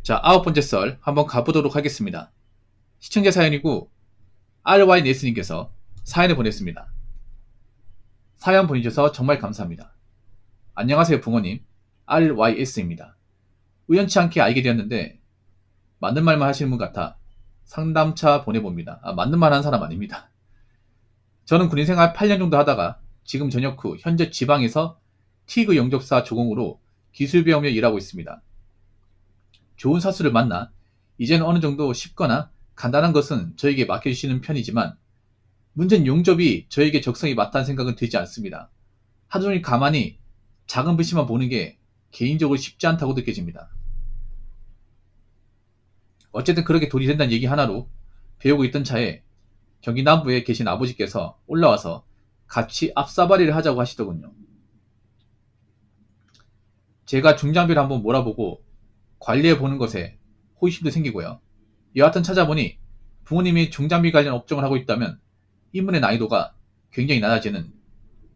자, 9번째 썰 한번 가보도록 하겠습니다. 시청자 사연이고 RY네스님께서 사연을 보냈습니다. 사연 보내주셔서 정말 감사합니다. 안녕하세요 붕어님, RYS입니다. 우연치 않게 알게 되었는데 맞는 말만 하시는 분 같아 상담차 보내봅니다. 맞는 말 하는 사람 아닙니다. 저는 군인생활 8년 정도 하다가 지금 전역 후 현재 지방에서 티그 용접사 조공으로 기술 배우며 일하고 있습니다. 좋은 사수를 만나 이제는 어느 정도 쉽거나 간단한 것은 저에게 맡겨주시는 편이지만 문제는 용접이 저에게 적성이 맞다는 생각은 들지 않습니다. 하루 종일 가만히 작은 불씨만 보는 게 개인적으로 쉽지 않다고 느껴집니다. 어쨌든 그렇게 돈이 된다는 얘기 하나로 배우고 있던 차에 경기 남부에 계신 아버지께서 올라와서 같이 앞사발이를 하자고 하시더군요. 제가 중장비를 한번 몰아보고 관리해보는 것에 호기심도 생기고요. 여하튼 찾아보니 부모님이 중장비 관련 업종을 하고 있다면 입문의 난이도가 굉장히 낮아지는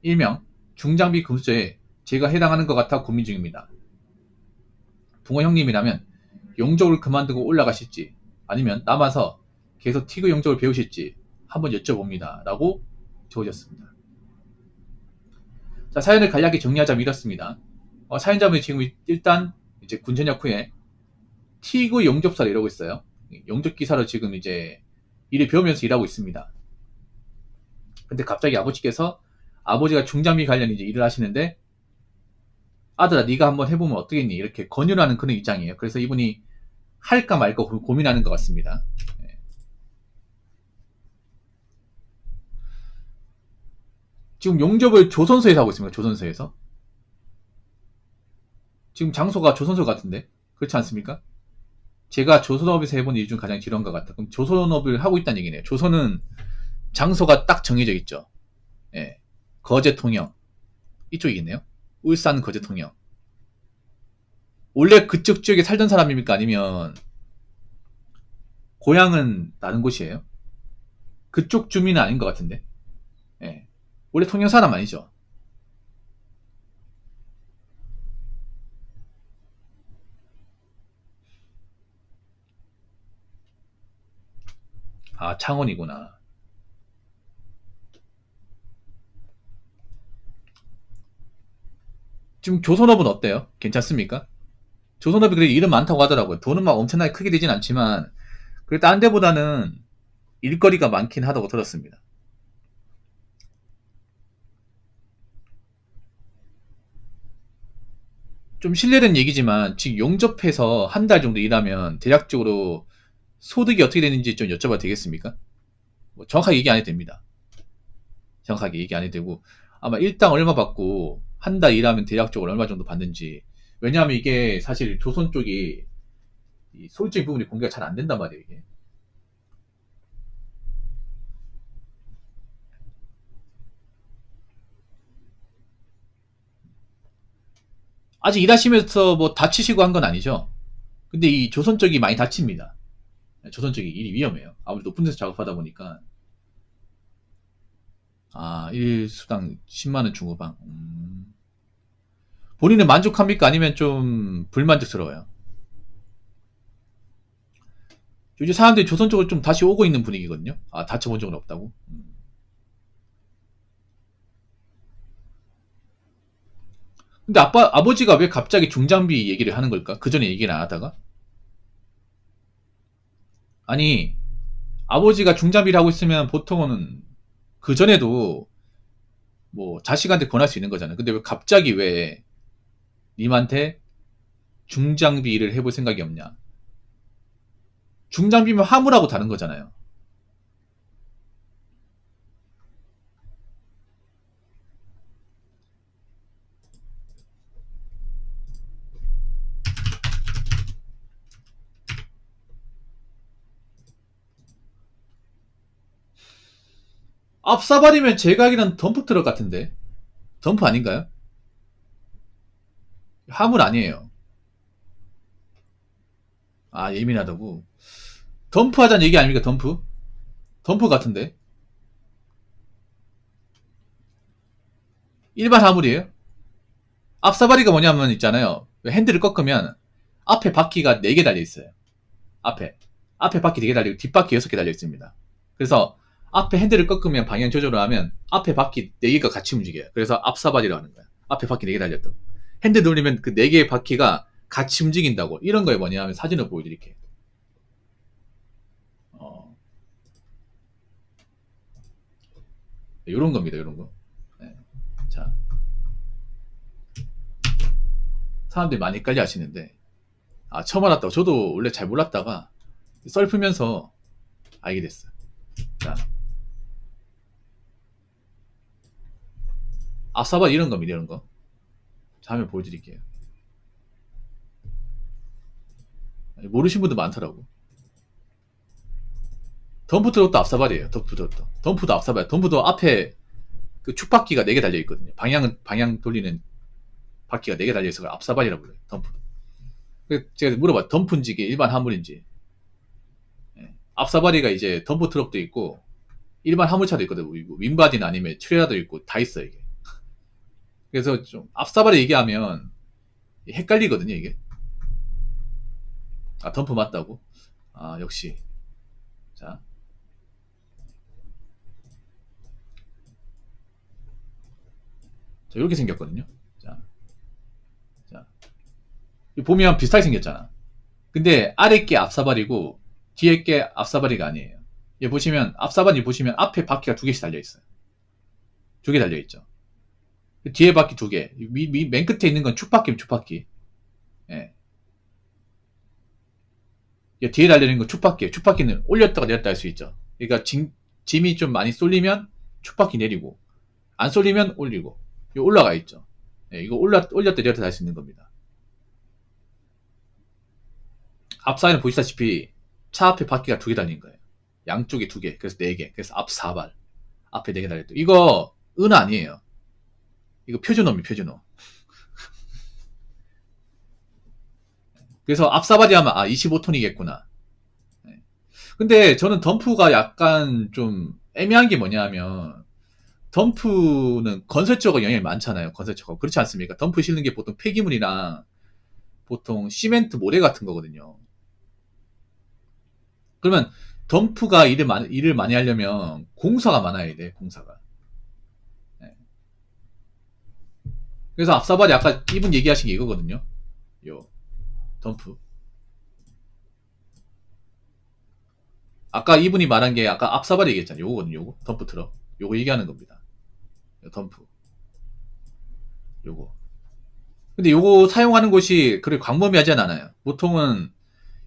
일명 중장비 금수저에 제가 해당하는 것 같아 고민 중입니다. 부모 형님이라면 용접을 그만두고 올라가실지 아니면 남아서 계속 티그 용접을 배우실지 한번 여쭤봅니다. 라고 적으셨습니다. 자, 사연을 간략히 정리하자면 이렇습니다. 사연자분이 지금 일단 이제 군 전역 후에 티그 용접사를 일하고 있어요. 용접기사로 지금 이제 일을 배우면서 일하고 있습니다. 근데 갑자기 아버지께서 아버지가 중장비 관련 이제 일을 하시는데 아들아 네가 한번 해보면 어떻겠니 이렇게 권유를 하는 그런 입장이에요. 그래서 이분이 할까 말까 고민하는 것 같습니다. 지금 용접을 조선소에서 하고 있습니다. 조선소에서. 지금 장소가 조선소 같은데 그렇지 않습니까? 제가 조선업에서 해본 일 중 가장 지루한 것 같다. 그럼 조선업을 하고 있다는 얘기네요. 조선은 장소가 딱 정해져 있죠. 예. 거제 통영 이쪽이겠네요. 울산 거제 통영. 원래 그쪽 지역에 살던 사람입니까? 아니면 고향은 다른 곳이에요? 그쪽 주민은 아닌 것 같은데. 예. 원래 통영 사람 아니죠? 아, 창원이구나. 지금 조선업은 어때요? 괜찮습니까? 조선업이 그래 일은 많다고 하더라고요. 돈은 막 엄청나게 크게 되진 않지만 그래 딴 데보다는 일거리가 많긴 하다고 들었습니다. 좀 실례된 얘기지만 지금 용접해서 한 달 정도 일하면 대략적으로 소득이 어떻게 되는지 좀 여쭤봐도 되겠습니까? 뭐 정확하게 얘기 안 해도 됩니다. 정확하게 얘기 안 해도 되고 아마 일당 얼마 받고 한 달 일하면 대략적으로 얼마 정도 받는지. 왜냐하면 이게 사실 조선 쪽이 이 소유적인 부분이 공개가 잘 안 된단 말이에요. 이게. 아직 일하시면서 뭐 다치시고 한 건 아니죠? 근데 이 조선 쪽이 많이 다칩니다. 조선 쪽이 일이 위험해요. 아무래도 높은 데서 작업하다 보니까. 아, 일수당 10만원 중후방. 본인은 만족합니까? 아니면 좀 불만족스러워요? 요즘 사람들이 조선 쪽으로 좀 다시 오고 있는 분위기거든요. 아, 다쳐본 적은 없다고? 근데 아버지가 왜 갑자기 중장비 얘기를 하는 걸까? 그 전에 얘기를 안 하다가? 아니, 아버지가 중장비를 하고 있으면 보통은 그 전에도 뭐 자식한테 권할 수 있는 거잖아요. 근데 왜 갑자기 왜 님한테 중장비 일을 해볼 생각이 없냐? 중장비면 화물하고 다른 거잖아요. 앞사발이면 제가 알기로는 덤프 트럭 같은데. 덤프 아닌가요? 화물 아니에요. 아, 예민하다고. 덤프 하자는 얘기 아닙니까? 덤프? 덤프 같은데. 일반 화물이에요. 앞사발이가 뭐냐면 있잖아요. 핸들을 꺾으면 앞에 바퀴가 4개 달려 있어요. 앞에 바퀴 4개 달리고 뒷바퀴 6개 달려 있습니다. 그래서 앞에 핸들을 꺾으면 방향 조절을 하면 앞에 바퀴 4개가 같이 움직여요. 그래서 앞사발이라고 하는 거야. 앞에 바퀴 4개 달렸다고. 핸들 돌리면 그 4개의 바퀴가 같이 움직인다고. 이런 거에 뭐냐면 사진을 보여드릴게요. 요런 겁니다. 요런 거. 네. 자, 사람들이 많이 헷갈려 하시는데, 처음 알았다고. 저도 원래 잘 몰랐다가 썰 풀면서 알게 됐어요. 자, 앞사발 이런 겁니다. 이런 거. 자, 한번 보여드릴게요. 모르신 분들 많더라고. 덤프 트럭도 앞사발이에요. 덤프도 앞사발. 덤프도 앞에 그 축바퀴가 4개 달려 있거든요. 방향 돌리는 바퀴가 4개 달려 있어서 앞사발이라고 불러요. 덤프도. 제가 물어봐. 덤프인지 이게 일반 화물인지. 앞사발이가 이제 덤프 트럭도 있고 일반 화물차도 있거든요. 윈바디나 아니면 트레라도 있고 다 있어요, 이게. 그래서 좀 앞사발을 얘기하면 헷갈리거든요, 이게. 덤프 맞다고? 역시. 자. 이렇게 생겼거든요. 자. 보면 비슷하게 생겼잖아. 근데 아래 게 앞사발이고 뒤에 게 앞사발이가 아니에요. 얘 보시면 앞사발이 보시면 앞에 바퀴가 2개씩 달려있어요. 2개 달려있죠. 뒤에 바퀴 2개. 맨 끝에 있는 건 축바퀴면 축바퀴. 예. 뒤에 달려있는 건 축바퀴예요. 축바퀴는 올렸다가 내렸다 할 수 있죠. 그러니까 짐이 좀 많이 쏠리면 축바퀴 내리고 안 쏠리면 올리고 올라가 있죠. 예, 이거 올렸다 내렸다 할 수 있는 겁니다. 앞사이는 보시다시피 차 앞에 바퀴가 2개 달린 거예요. 양쪽에 2개. 그래서 4개. 그래서 앞사발. 앞에 4개 달렸다. 이거 은 아니에요. 이거 표준어입니다. 표준어. 그래서 앞사발이 하면 25톤이겠구나. 근데 저는 덤프가 약간 좀 애매한 게 뭐냐면 덤프는 건설적으로 영향이 많잖아요. 건설적으로. 그렇지 않습니까? 덤프 실는 게 보통 폐기물이나 보통 시멘트 모래 같은 거거든요. 그러면 덤프가 일을 많이 하려면 공사가 많아야 돼. 공사가. 네. 그래서 앞사발이 아까 이분 얘기하신 게 이거거든요. 요 덤프. 아까 이분이 말한 게 아까 앞사발이 얘기했잖아요. 요거거든요. 요거 덤프 트럭. 요거 얘기하는 겁니다. 요 덤프. 요거. 근데 요거 사용하는 곳이 그렇게 광범위하진 않아요. 보통은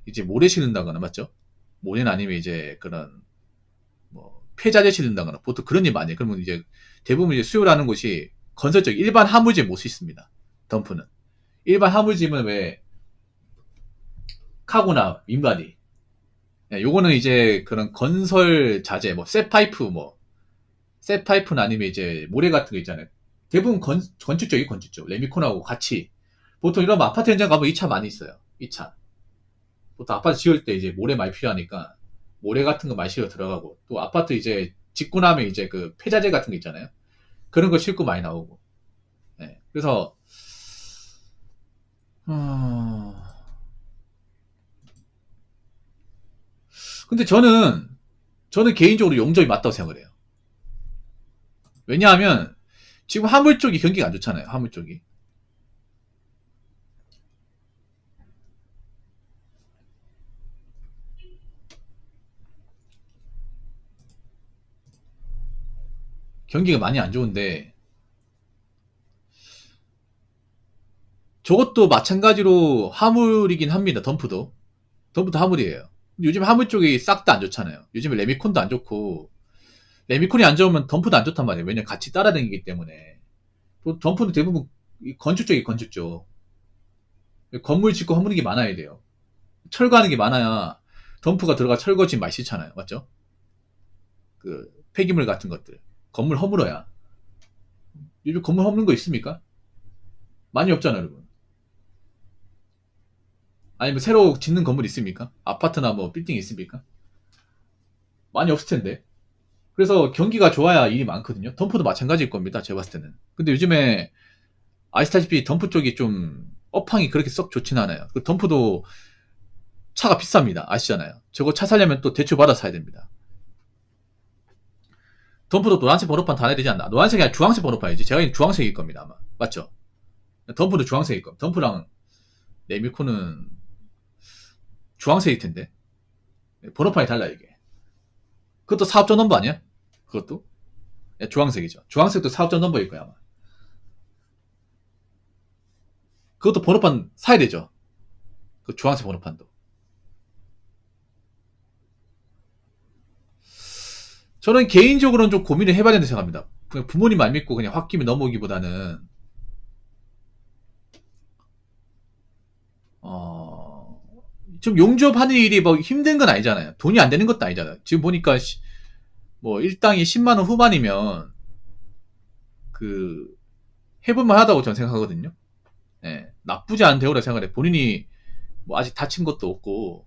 이제 모래 실른다거나 맞죠? 모래는 아니면 이제 그런 뭐 폐자재 실른다거나 보통 그런 일 많이 해요. 그러면 이제 대부분 이제 수요를 하는 곳이 건설적 일반 화물짐 못 싣습니다. 덤프는. 일반 화물짐은 왜 카고나 윈바디. 요거는 이제 그런 건설 자재 뭐 셋파이프는 아니면 이제 모래 같은 거 있잖아요. 대부분 건축 쪽이 건축 쪽. 레미콘하고 같이 보통 이런 아파트 현장 가면 이 차 많이 있어요. 이 차. 보통 아파트 지을 때 이제 모래 많이 필요하니까 모래 같은 거 많이 실어 들어가고 또 아파트 이제 짓고 나면 이제 그 폐자재 같은 거 있잖아요. 그런 거 싣고 많이 나오고. 네. 그래서 근데 저는 개인적으로 용접이 맞다고 생각을 해요. 왜냐하면 지금 화물 쪽이 경기가 안 좋잖아요. 화물 쪽이. 경기가 많이 안 좋은데 저것도 마찬가지로 화물이긴 합니다. 덤프도 화물이에요. 요즘 화물 쪽이 싹 다 안 좋잖아요. 요즘에 레미콘도 안 좋고 레미콘이 안 좋으면 덤프도 안 좋단 말이에요. 왜냐면 같이 따라다니기 때문에. 또 덤프는 대부분 건축 쪽이 건축 쪽. 건물 짓고 허무는 게 많아야 돼요. 철거하는 게 많아야 덤프가 들어가 철거진 많이 싫잖아요. 맞죠? 그 폐기물 같은 것들. 건물 허물어야. 요즘 건물 허무는 거 있습니까? 많이 없잖아요, 여러분. 아니면 새로 짓는 건물 있습니까? 아파트나 뭐 빌딩 있습니까? 많이 없을 텐데. 그래서 경기가 좋아야 일이 많거든요. 덤프도 마찬가지일 겁니다. 제가 봤을 때는. 근데 요즘에 아시다시피 덤프 쪽이 좀 업황이 그렇게 썩 좋진 않아요. 그 덤프도 차가 비쌉니다. 아시잖아요. 저거 차 사려면 또 대출 받아 사야 됩니다. 덤프도 노란색 번호판 달아야 되지 않나? 노란색이 아니라 주황색 번호판이지. 제가 있는 주황색일 겁니다, 아마. 맞죠? 덤프도 주황색일 겁니다. 덤프랑 레미코는 주황색일 텐데. 번호판이 달라, 이게. 그것도 사업자 넘버 아니야? 그것도? 주황색이죠. 주황색도 사업자 넘버일 거야, 아마. 그것도 번호판 사야 되죠. 그 주황색 번호판도. 저는 개인적으로는 좀 고민을 해봐야 된다고 생각합니다. 그냥 부모님 말 믿고 그냥 홧김에 넘어오기보다는, 좀 용접하는 일이 뭐 힘든 건 아니잖아요. 돈이 안 되는 것도 아니잖아요. 지금 보니까 뭐 일당이 10만원 후반이면 그 해볼만 하다고 저는 생각하거든요. 예, 나쁘지 않은 대우라 생각해. 본인이 뭐 아직 다친 것도 없고,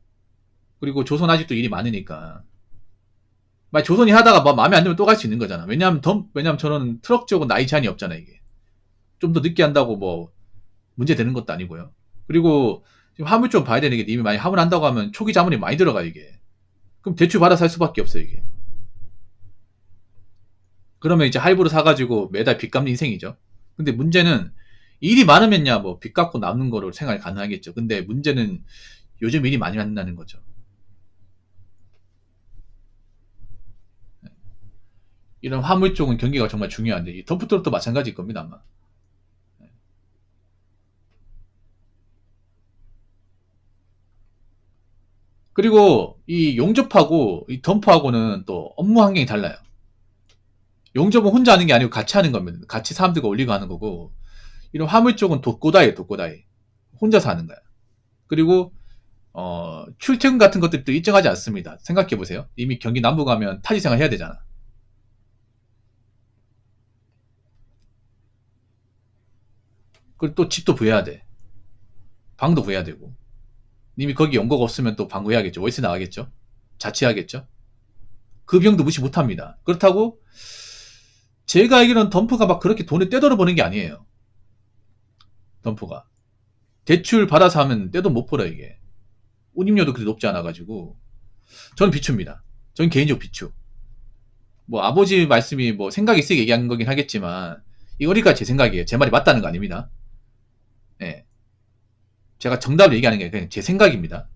그리고 조선 아직도 일이 많으니까. 만약 조선이 하다가 뭐 마음에 안 들면 또 갈 수 있는 거잖아. 왜냐면 저는 트럭 쪽은 나이 제한이 없잖아, 이게. 좀 더 늦게 한다고 뭐 문제 되는 것도 아니고요. 그리고 지금 화물 좀 봐야 되는 게, 님이 많이 화물한다고 하면 초기 자문이 많이 들어가, 이게. 그럼 대출 받아 살 수밖에 없어요, 이게. 그러면 이제 할부로 사가지고 매달 빚 갚는 인생이죠. 근데 문제는 일이 많으면야 뭐 빚 갚고 남는 거로 생활 가능하겠죠. 근데 문제는 요즘 일이 많이 만나는 거죠. 이런 화물 쪽은 경기가 정말 중요한데, 이 덤프트럭도 마찬가지일 겁니다, 아마. 그리고 이 용접하고 이 덤프하고는 또 업무 환경이 달라요. 용접은 혼자 하는 게 아니고 같이 하는 겁니다. 같이 사람들과 올리고 하는 거고, 이런 화물 쪽은 독고다이에요, 독고다이. 혼자서 하는 거야. 그리고 출퇴근 같은 것들도 일정하지 않습니다. 생각해보세요. 이미 경기 남부 가면 타지 생활 해야 되잖아. 그리고 또 집도 구해야 돼. 방도 구해야 되고. 이미 거기 연고가 없으면 또 방 구해야겠죠. 월세 나가겠죠. 자취하겠죠. 그 비용도 무시 못합니다. 그렇다고 제가 알기로는 덤프가 막 그렇게 돈을 떼돌아 버는 게 아니에요. 덤프가 대출 받아서 하면 떼돈 못 벌어, 이게. 운임료도 그렇게 높지 않아가지고. 저는 비추입니다. 저는 개인적 비추. 뭐 아버지 말씀이 뭐 생각이 있으게 얘기한 거긴 하겠지만, 이거니까 제 생각이에요. 제 말이 맞다는 거 아닙니다. 예. 제가 정답을 얘기하는 게 그냥 제 생각입니다.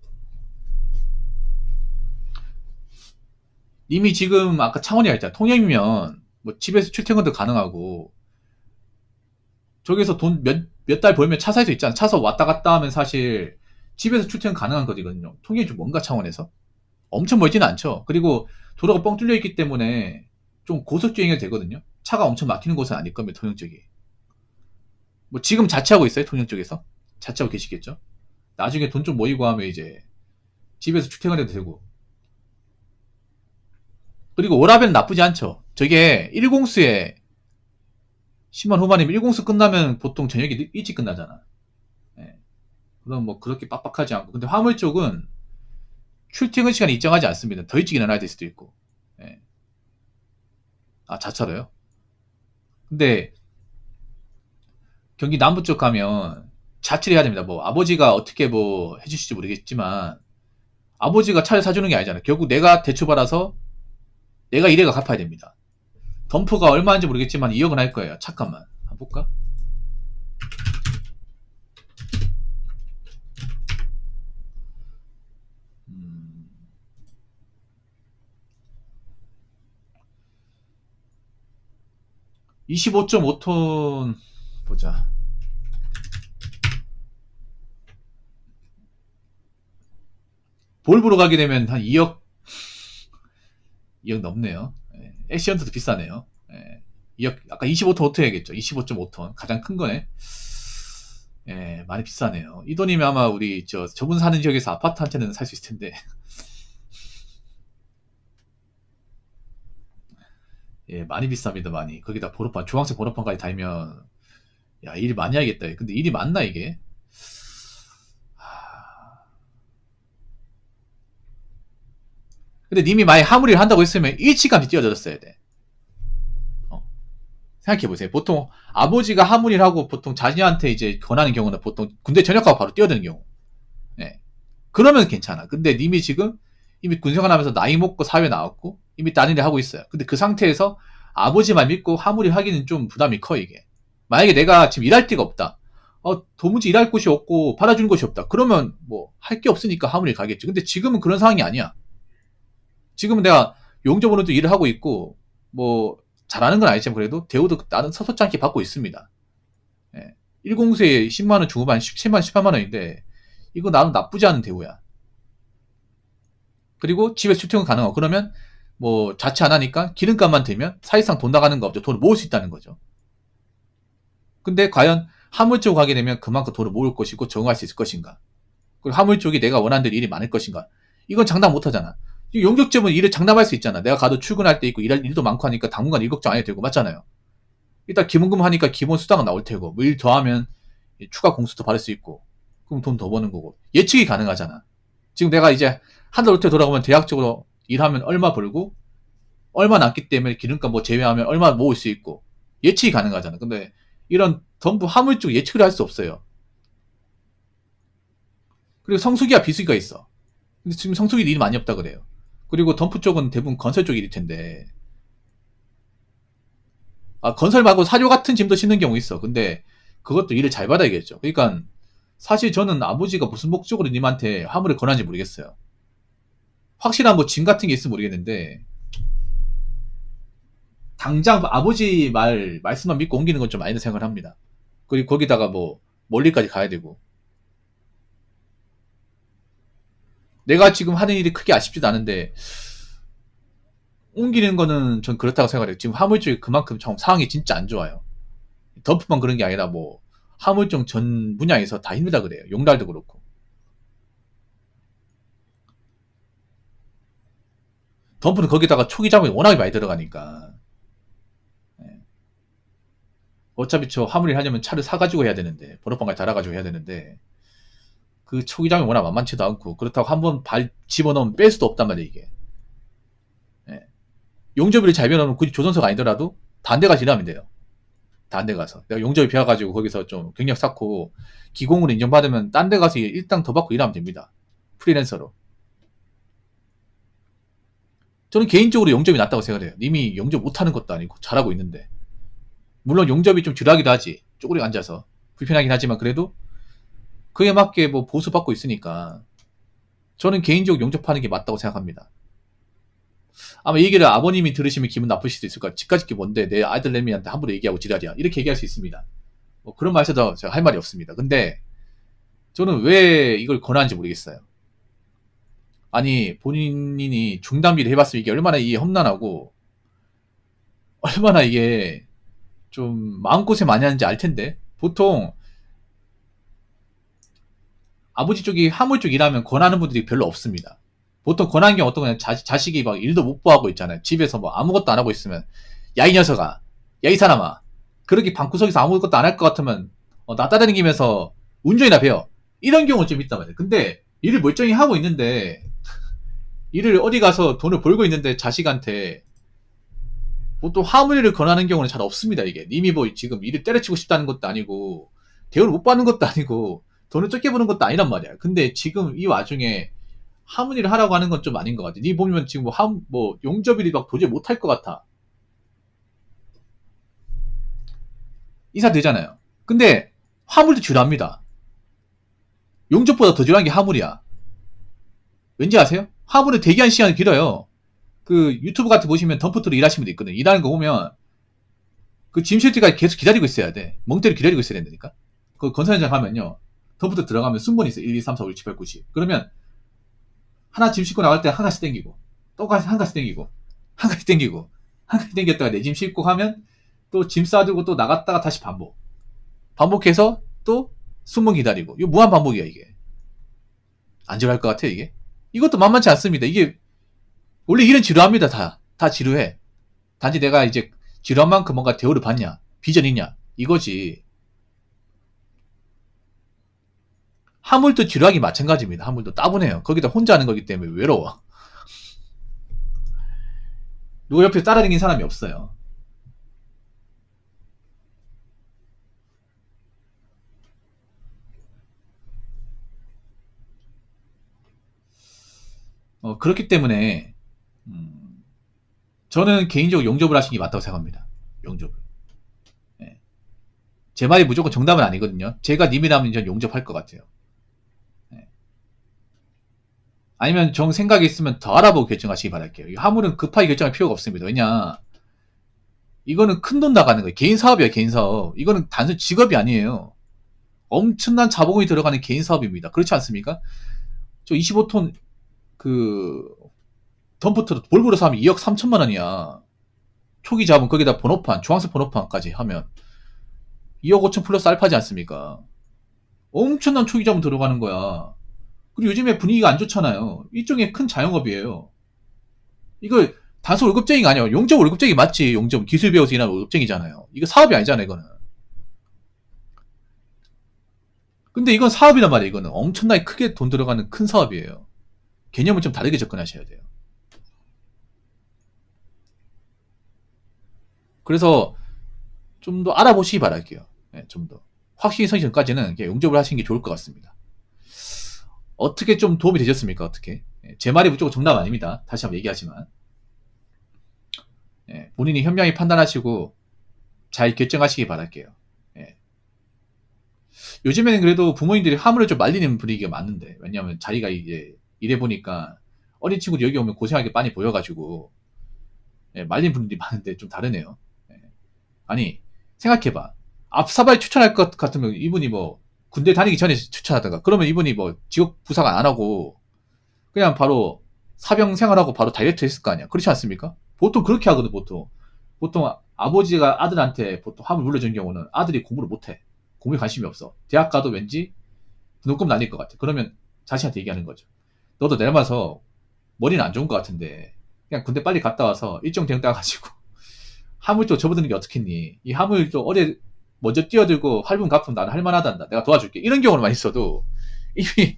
이미 지금 아까 창원이가 했잖아. 통영이면 뭐 집에서 출퇴근도 가능하고, 저기서 돈 몇 달 벌면 차 살 수 있잖아. 차서 왔다 갔다 하면 사실 집에서 출퇴근 가능한 거거든요. 통영이 좀 뭔가 창원에서? 엄청 멀지는 않죠. 그리고 도로가 뻥 뚫려 있기 때문에 좀 고속주행이 되거든요. 차가 엄청 막히는 곳은 아닐 겁니다, 통영 쪽이. 뭐 지금 자취하고 있어요, 통영 쪽에서? 자취하고 계시겠죠? 나중에 돈 좀 모이고 하면 이제 집에서 출퇴근해도 되고. 그리고 워라밸은 나쁘지 않죠. 저게 1공수에 10만 후반이면 1공수 끝나면 보통 저녁이 일찍 끝나잖아. 예. 그럼 뭐 그렇게 빡빡하지 않고. 근데 화물 쪽은 출퇴근 시간이 일정하지 않습니다. 더 일찍 일어나야 될 수도 있고. 예. 아, 자차로요? 근데 경기 남부 쪽 가면 자취를 해야 됩니다. 뭐 아버지가 어떻게 뭐 해주실지 모르겠지만, 아버지가 차를 사주는 게 아니잖아요. 결국 내가 대출받아서 내가 일해가 갚아야 됩니다. 덤프가 얼마인지 모르겠지만 2억은 할 거예요. 잠깐만 한번 볼까? 25.5톤 보자. 볼보로 가게 되면 한 2억 2억 넘네요. 예. 액시언트도 비싸네요. 예. 2억, 아까 25톤 오토 해야겠죠. 25.5톤 가장 큰 거네. 예, 많이 비싸네요. 이 돈이면 아마 우리 저분 사는 지역에서 아파트 한 채는 살 수 있을 텐데. 예, 많이 비쌉니다, 많이. 거기다 번호판, 주황색 번호판까지 달면, 야, 일이 많이 하겠다. 근데 일이 많나, 이게? 근데 님이 만약 화물일 한다고 했으면 일찌감치 뛰어들었어야 돼. 어. 생각해보세요. 보통 아버지가 하물일 하고 보통 자녀한테 이제 권하는 경우는 보통 군대 전역하고 바로 뛰어드는 경우. 예. 그러면 괜찮아. 근데 님이 지금 이미 군생활하면서 나이 먹고 사회 나왔고 이미 다른 일 하고 있어요. 근데 그 상태에서 아버지만 믿고 하물일 하기는 좀 부담이 커 이게. 만약에 내가 지금 일할 데가 없다. 도무지 일할 곳이 없고 받아주는 곳이 없다. 그러면 뭐 할 게 없으니까 하물일 가겠지. 근데 지금은 그런 상황이 아니야. 지금은 내가 용접원으로도 일을 하고 있고 뭐 잘하는 건 아니지만 그래도 대우도 나는 서서치 않게 받고 있습니다. 예. 1공세에 10만원 중후반 17만 18만원인데 이거 나는 나쁘지 않은 대우야. 그리고 집에 출퇴근 가능하고 그러면 뭐 자취 안 하니까 기름값만 되면 사실상 돈 나가는 거 없죠. 돈을 모을 수 있다는 거죠. 근데 과연 화물 쪽 하게 되면 그만큼 돈을 모을 것이고 적응할 수 있을 것인가? 그리고 화물 쪽이 내가 원하는 대로 일이 많을 것인가? 이건 장담 못 하잖아. 용접점은 일을 장담할 수 있잖아. 내가 가도 출근할 때 있고 일할 일도 많고 하니까 당분간 일 걱정 안 해도 되고 맞잖아요. 일단 기본금 하니까 기본 수당은 나올 테고 뭐 일 더하면 추가 공수도 받을 수 있고 그럼 돈 더 버는 거고 예측이 가능하잖아. 지금 내가 이제 한 달 어떻게 돌아가면 대략적으로 일하면 얼마 벌고 얼마 남기 때문에 기름값 뭐 제외하면 얼마 모을 수 있고 예측이 가능하잖아. 근데 이런 전부 화물 쪽 예측을 할 수 없어요. 그리고 성수기와 비수기가 있어. 근데 지금 성수기 일이 많이 없다 그래요. 그리고 덤프 쪽은 대부분 건설 쪽 일일 텐데 건설 말고 사료 같은 짐도 싣는 경우 있어. 근데 그것도 일을 잘 받아야겠죠. 그러니까 사실 저는 아버지가 무슨 목적으로 님한테 화물을 권하는지 모르겠어요. 확실한 뭐 짐 같은 게 있으면 모르겠는데 당장 아버지 말씀만 믿고 옮기는 건 좀 아니라 생각을 합니다. 그리고 거기다가 뭐 멀리까지 가야 되고 내가 지금 하는 일이 크게 아쉽지도 않은데 옮기는 거는 전 그렇다고 생각해요. 지금 화물쪽이 그만큼 좀 상황이 진짜 안 좋아요. 덤프만 그런 게 아니라 뭐 화물쪽 전 분야에서 다 힘들다 그래요. 용달도 그렇고. 덤프는 거기다가 초기 자본이 워낙에 많이 들어가니까 어차피 저 화물일 하려면 차를 사가지고 해야 되는데 번호판까지 달아가지고 해야 되는데 그 초기 자본이 워낙 만만치도 않고 그렇다고 한번 발 집어넣으면 뺄 수도 없단 말이에요 이게. 용접비를 잘 배워놓으면 굳이 조선소가 아니더라도 다른 데 가서 일하면 돼요. 다른 데 가서 내가 용접이 배워가지고 거기서 좀 경력 쌓고 기공으로 인정받으면 딴 데 가서 일당 더 받고 일하면 됩니다. 프리랜서로. 저는 개인적으로 용접이 낫다고 생각해요. 님이 용접 못하는 것도 아니고 잘하고 있는데 물론 용접이 좀 덜하기도 하지. 쪼그리고 앉아서 불편하긴 하지만 그래도 그에 맞게 뭐 보수받고 있으니까 저는 개인적으로 용접하는 게 맞다고 생각합니다. 아마 이 얘기를 아버님이 들으시면 기분 나쁘실 수도 있을 거야. 집까짓 게 뭔데 내 아들내미한테 함부로 얘기하고 지랄이야. 이렇게 얘기할 수 있습니다. 뭐 그런 말에서도 제가 할 말이 없습니다. 근데 저는 왜 이걸 권하는지 모르겠어요. 아니 본인이 중단비를 해봤으면 이게 얼마나 이게 험난하고 얼마나 이게 좀 마음고생 많이 하는지 알 텐데 보통 아버지 쪽이 화물 쪽 일하면 권하는 분들이 별로 없습니다. 보통 권하는 게 어떤 거냐 자식이 막 일도 못 보하고 있잖아요. 집에서 뭐 아무것도 안 하고 있으면 야 이 녀석아 야 이 사람아 그렇게 방구석에서 아무것도 안 할 것 같으면 나 따라다니면서 운전이나 배워 이런 경우는 좀 있단 말이에요. 근데 일을 멀쩡히 하고 있는데 일을 어디 가서 돈을 벌고 있는데 자식한테 보통 화물일을 권하는 경우는 잘 없습니다. 이게 님이 뭐 지금 일을 때려치고 싶다는 것도 아니고 대우를 못 받는 것도 아니고 돈을 적게 버는 것도 아니란 말이야. 근데 지금 이 와중에 화물일을 하라고 하는 건 좀 아닌 것 같아. 니 보면 지금 뭐 용접일이 막 도저히 못할 것 같아. 이사 되잖아요. 근데 화물도 줄합니다. 용접보다 더 줄한 게 화물이야. 왠지 아세요? 화물은 대기한 시간이 길어요. 그 유튜브 같은 거 보시면 덤프트로 일하시는 분도 있거든. 일하는 거 보면 그 짐 쉴 때까지 계속 기다리고 있어야 돼. 멍때리 기다리고 있어야 된다니까. 그 건설 현장 가면요. 덤프트 들어가면 순번이 있어. 1, 2, 3, 4, 5, 6, 7, 8, 9, 10. 그러면 하나 짐 싣고 나갈 때 한 가지 땡기고 또 한 가지 땡기고 한 가지 땡기고 한 가지 땡겼다가 내 짐 싣고 하면 또 짐 싸들고 또 나갔다가 다시 반복해서 또 순번 기다리고 이거 무한 반복이야 이게. 안 지루할 것 같아 이게. 이것도 만만치 않습니다. 이게 원래 일은 지루합니다. 다 지루해. 단지 내가 이제 지루한 만큼 뭔가 대우를 받냐 비전 있냐 이거지. 화물도 지루하기 마찬가지입니다. 화물도 따분해요. 거기다 혼자 하는 거기 때문에 외로워. 누구 옆에 따라다니는 사람이 없어요. 그렇기 때문에 저는 개인적으로 용접을 하시는 게 맞다고 생각합니다. 용접을. 예. 제 말이 무조건 정답은 아니거든요. 제가 님이라면 전 용접할 것 같아요. 예. 아니면 정 생각이 있으면 더 알아보고 결정하시기 바랄게요. 이 화물은 급하게 결정할 필요가 없습니다. 왜냐, 이거는 큰 돈 나가는 거예요. 개인 사업이야, 개인 사업. 이거는 단순 직업이 아니에요. 엄청난 자본이 들어가는 개인 사업입니다. 그렇지 않습니까? 저 25톤 그 덤프트럭 볼보로 사면 2억 3천만 원이야. 초기 자본 거기다 번호판, 주황색 번호판까지 하면 2억 5천 플러스 알파지 않습니까? 엄청난 초기 자본 들어가는 거야. 그리고 요즘에 분위기가 안 좋잖아요. 일종의 큰 자영업이에요. 이거 단순 월급쟁이가 아니야. 용접 월급쟁이 맞지. 용접 기술 배워서 일하는 월급쟁이잖아요. 이거 사업이 아니잖아, 이거는. 근데 이건 사업이란 말이에요. 이거는 엄청나게 크게 돈 들어가는 큰 사업이에요. 개념을 좀 다르게 접근하셔야 돼요. 그래서 좀 더 알아보시기 바랄게요. 네, 좀 더. 확실히 서기 전까지는 그냥 용접을 하시는 게 좋을 것 같습니다. 어떻게 좀 도움이 되셨습니까? 어떻게? 제 말이 무조건 정답 아닙니다. 다시 한번 얘기하지만. 본인이 현명히 판단하시고 잘 결정하시기 바랄게요. 예. 요즘에는 그래도 부모님들이 화물을 좀 말리는 분위기가 많은데, 왜냐하면 자기가 이제 일해 보니까 어린 친구들 여기 오면 고생하게 많이 보여가지고 말린 분들이 많은데 좀 다르네요. 예. 아니, 생각해봐. 앞사발 추천할 것 같으면 이분이 뭐 군대 다니기 전에 추천하다가, 그러면 이분이 뭐 직업 부상 안 하고 그냥 바로 사병 생활하고 바로 다이어트 했을 거 아니야. 그렇지 않습니까? 보통 그렇게 하거든. 보통 아버지가 아들한테 보통 화물 물려준 경우는 아들이 공부를 못해. 공부에 관심이 없어. 대학 가도 왠지 등록금 날릴 것 같아. 그러면 자신한테 얘기하는 거죠. 너도 내려가서 머리는 안 좋은 것 같은데 그냥 군대 빨리 갔다 와서 일정 대응 따가지고 화물 쪽 접어드는 게 어떻겠니? 이 화물 쪽 어제 먼저 뛰어들고 할부 갚으면 나는 할만하단다. 내가 도와줄게. 이런 경우는 있어도 이미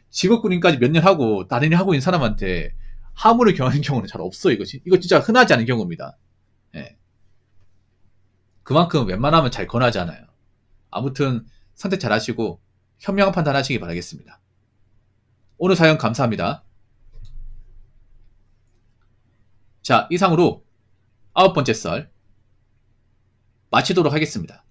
직업군인까지 몇 년 하고 다른 일 하고 있는 사람한테 화물을 경하는 경우는 잘 없어. 이것이. 이거 진짜 흔하지 않은 경우입니다. 예. 그만큼 웬만하면 잘 권하지 않아요. 아무튼 선택 잘 하시고 현명한 판단 하시기 바라겠습니다. 오늘 사연 감사합니다. 자, 이상으로 9번째 썰 마치도록 하겠습니다.